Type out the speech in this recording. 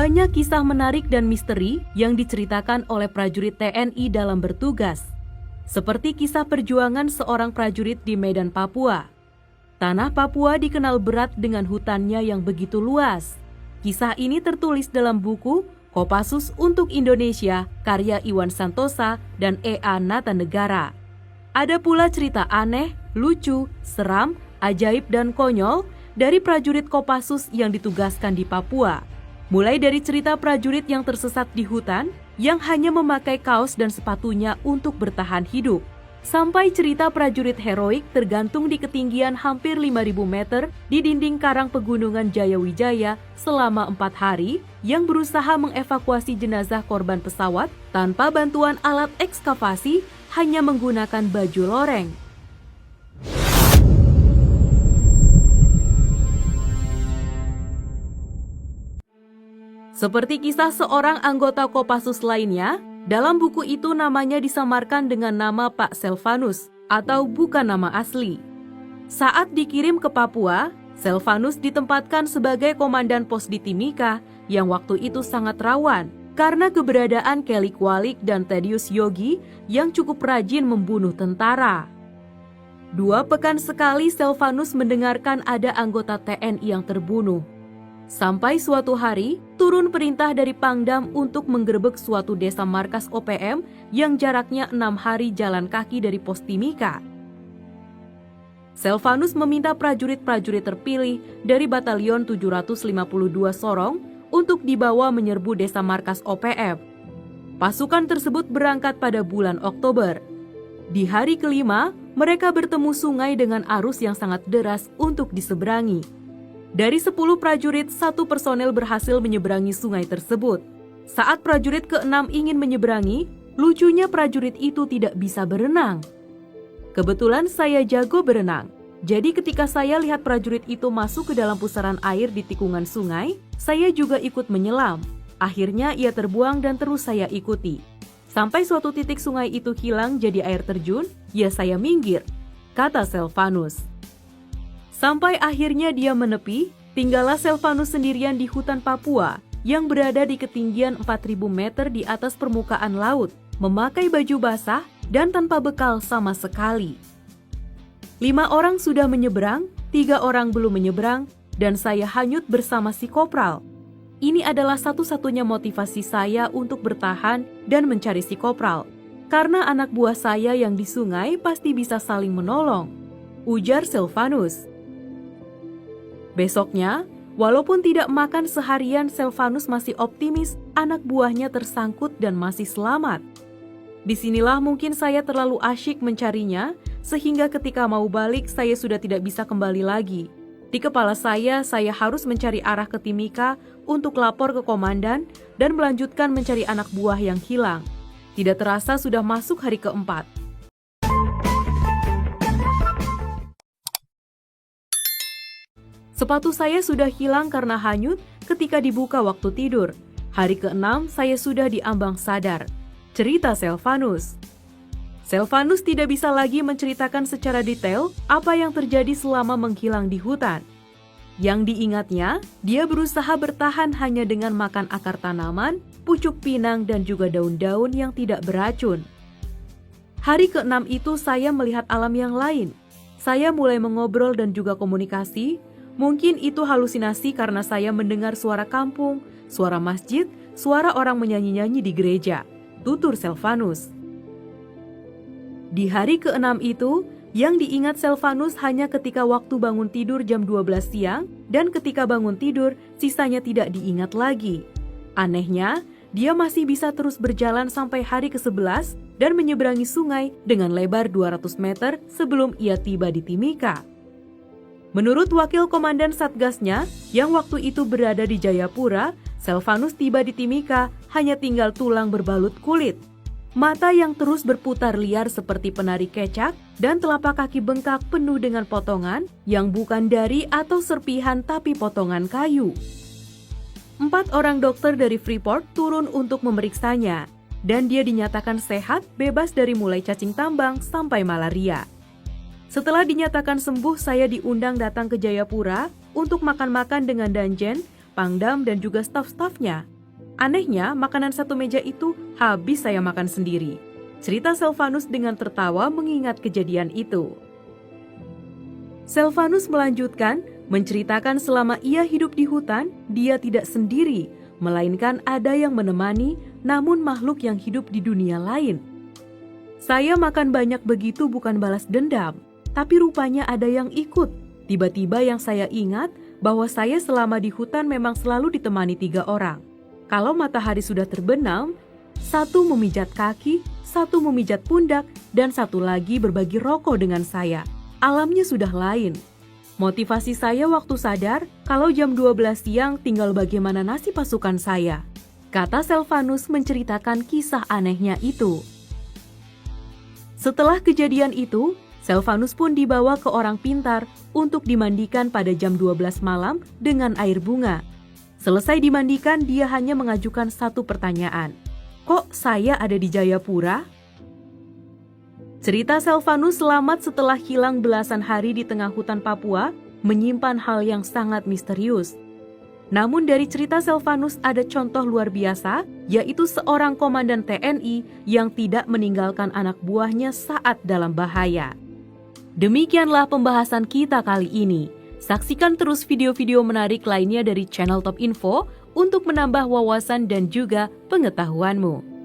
Banyak kisah menarik dan misteri yang diceritakan oleh prajurit TNI dalam bertugas. Seperti kisah perjuangan seorang prajurit di Medan, Papua. Tanah Papua dikenal berat dengan hutannya yang begitu luas. Kisah ini tertulis dalam buku Kopassus untuk Indonesia karya Iwan Santosa dan E.A. Natanegara. Ada pula cerita aneh, lucu, seram, ajaib dan konyol dari prajurit Kopassus yang ditugaskan di Papua. Mulai dari cerita prajurit yang tersesat di hutan, yang hanya memakai kaos dan sepatunya untuk bertahan hidup, sampai cerita prajurit heroik tergantung di ketinggian hampir 5.000 meter di dinding karang pegunungan Jayawijaya selama 4 hari, yang berusaha mengevakuasi jenazah korban pesawat tanpa bantuan alat ekskavasi, hanya menggunakan baju loreng. Seperti kisah seorang anggota Kopassus lainnya, dalam buku itu namanya disamarkan dengan nama Pak Selvanus atau bukan nama asli. Saat dikirim ke Papua, Selvanus ditempatkan sebagai komandan pos di Timika yang waktu itu sangat rawan karena keberadaan Kelly Kwalik dan Thaddeus Yogi yang cukup rajin membunuh tentara. 2 pekan sekali Selvanus mendengarkan ada anggota TNI yang terbunuh. Sampai suatu hari, turun perintah dari Pangdam untuk menggerebek suatu desa markas OPM yang jaraknya 6 hari jalan kaki dari pos Timika. Selvanus meminta prajurit-prajurit terpilih dari Batalion 752 Sorong untuk dibawa menyerbu desa markas OPM. Pasukan tersebut berangkat pada bulan Oktober. Di hari kelima, mereka bertemu sungai dengan arus yang sangat deras untuk diseberangi. Dari 10 prajurit, 1 personel berhasil menyeberangi sungai tersebut. Saat prajurit ke-6 ingin menyeberangi, lucunya prajurit itu tidak bisa berenang. Kebetulan saya jago berenang. Jadi ketika saya lihat prajurit itu masuk ke dalam pusaran air di tikungan sungai, saya juga ikut menyelam. Akhirnya ia terbuang dan terus saya ikuti. Sampai suatu titik sungai itu hilang jadi air terjun, ya saya minggir, kata Selvanus. Sampai akhirnya dia menepi, tinggallah Selvanus sendirian di hutan Papua yang berada di ketinggian 4.000 meter di atas permukaan laut, memakai baju basah dan tanpa bekal sama sekali. 5 orang sudah menyeberang, 3 orang belum menyeberang, dan saya hanyut bersama si kopral. Ini adalah satu-satunya motivasi saya untuk bertahan dan mencari si kopral, karena anak buah saya yang di sungai pasti bisa saling menolong, ujar Selvanus. Besoknya, walaupun tidak makan seharian, Selvanus masih optimis anak buahnya tersangkut dan masih selamat. Disinilah mungkin saya terlalu asyik mencarinya, sehingga ketika mau balik saya sudah tidak bisa kembali lagi. Di kepala saya harus mencari arah ke Timika untuk lapor ke komandan dan melanjutkan mencari anak buah yang hilang. Tidak terasa sudah masuk hari keempat. Sepatu saya sudah hilang karena hanyut ketika dibuka waktu tidur. Hari ke-6 saya sudah di ambang sadar, cerita Selvanus. Selvanus tidak bisa lagi menceritakan secara detail apa yang terjadi selama menghilang di hutan. Yang diingatnya, dia berusaha bertahan hanya dengan makan akar tanaman, pucuk pinang dan juga daun-daun yang tidak beracun. Hari ke-6 itu saya melihat alam yang lain. Saya mulai mengobrol dan juga komunikasi. Mungkin itu halusinasi karena saya mendengar suara kampung, suara masjid, suara orang menyanyi-nyanyi di gereja, tutur Selvanus. Di hari ke-6 itu, yang diingat Selvanus hanya ketika waktu bangun tidur jam 12 siang dan ketika bangun tidur, sisanya tidak diingat lagi. Anehnya, dia masih bisa terus berjalan sampai hari ke-11 dan menyeberangi sungai dengan lebar 200 meter sebelum ia tiba di Timika. Menurut wakil komandan Satgasnya, yang waktu itu berada di Jayapura, Selvanus tiba di Timika hanya tinggal tulang berbalut kulit. Mata yang terus berputar liar seperti penari kecak dan telapak kaki bengkak penuh dengan potongan yang bukan dari atau serpihan tapi potongan kayu. 4 orang dokter dari Freeport turun untuk memeriksanya dan dia dinyatakan sehat bebas dari mulai cacing tambang sampai malaria. Setelah dinyatakan sembuh, saya diundang datang ke Jayapura untuk makan-makan dengan Danjen, Pangdam, dan juga staf-stafnya. Anehnya, makanan satu meja itu habis saya makan sendiri. Cerita Selvanus dengan tertawa mengingat kejadian itu. Selvanus melanjutkan menceritakan selama ia hidup di hutan, dia tidak sendiri, melainkan ada yang menemani, namun makhluk yang hidup di dunia lain. Saya makan banyak begitu bukan balas dendam, tapi rupanya ada yang ikut. Tiba-tiba yang saya ingat bahwa saya selama di hutan memang selalu ditemani 3 orang. Kalau matahari sudah terbenam, satu memijat kaki, satu memijat pundak, dan satu lagi berbagi rokok dengan saya. Alamnya sudah lain. Motivasi saya waktu sadar kalau jam 12 siang tinggal bagaimana nasib pasukan saya. Kata Selvanus menceritakan kisah anehnya itu. Setelah kejadian itu, Selvanus pun dibawa ke orang pintar untuk dimandikan pada jam 12 malam dengan air bunga. Selesai dimandikan, dia hanya mengajukan satu pertanyaan. Kok saya ada di Jayapura? Cerita Selvanus selamat setelah hilang belasan hari di tengah hutan Papua menyimpan hal yang sangat misterius. Namun dari cerita Selvanus ada contoh luar biasa, yaitu seorang komandan TNI yang tidak meninggalkan anak buahnya saat dalam bahaya. Demikianlah pembahasan kita kali ini. Saksikan terus video-video menarik lainnya dari channel Top Info untuk menambah wawasan dan juga pengetahuanmu.